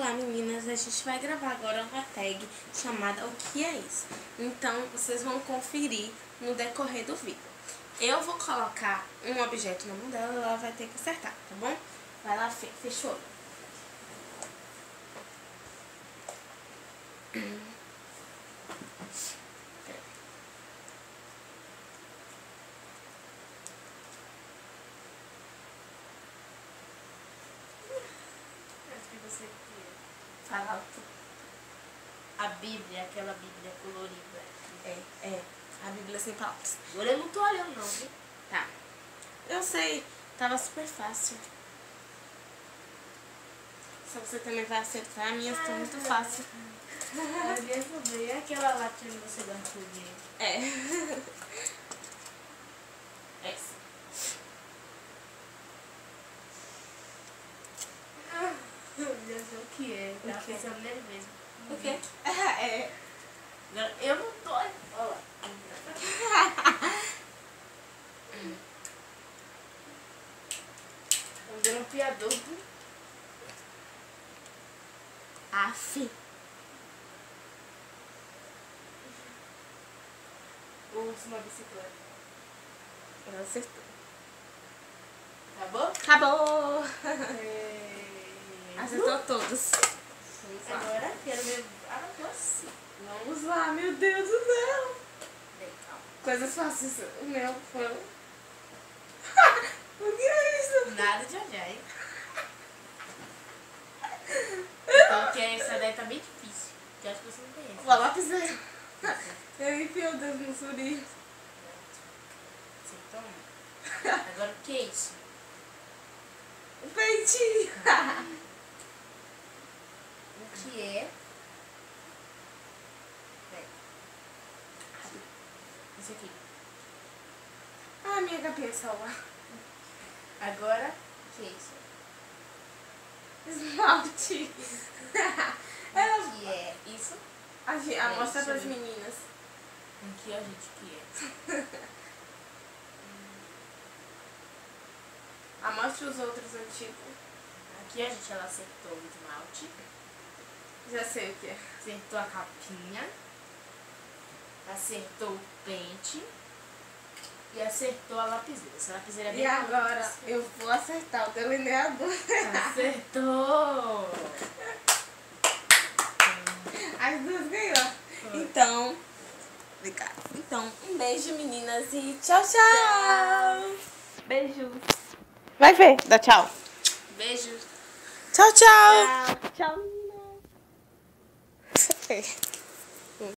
Olá meninas, a gente vai gravar agora uma tag chamada O Que É Isso? Então vocês vão conferir no decorrer do vídeo. Eu vou colocar um objeto na mão dela e ela vai ter que acertar, tá bom? Vai lá, fecha o olho. Você Fala alto. a Bíblia, aquela Bíblia colorida. É, a Bíblia sem palavras. Agora eu não tô olhando não, viu? Tá. Eu sei, tava super fácil. Se você também vai acertar, a minha está muito fácil. A minha também é aquela latinha que você gastou dinheiro. É. Essa. Eu sei o que é, tá pensando nele mesmo. O quê? É. Agora, eu não tô olhando. Olha lá. Um grampeador. Aff. Uma bicicleta. Ela acertou. Acabou? Acabou! Acertou todos. Vamos lá. Agora quero ver a você. Vamos lá, meu Deus do céu. Bem, calma. Coisas fáceis. O meu foi... O que é isso? Nada de olhar, hein? Porque essa daí tá bem difícil. Que eu acho que você não conhece. Vou lá pisar. Eu enfio o dedo no suri. Você toma. Agora o que é isso? O peitinho. O que é? Isso aqui. Ah, minha cabeça lá. Agora, o que é isso? Esmalte. O que é isso? Mostra isso pras aí. meninas. Aqui a gente o que é? Mostra os outros antigos. Aqui a gente ela acertou o esmalte, Já sei o que é. acertou a capinha, acertou o pente e acertou a lapiseira. Essa lapiseira é bem E agora bonita. eu vou acertar o delineador. Acertou! As duas ganhou. Então, obrigada. Então, um beijo, meninas, e tchau, tchau. Beijo. Vai ver, dá tchau. Beijo! Tchau, tchau. Tchau, meninas.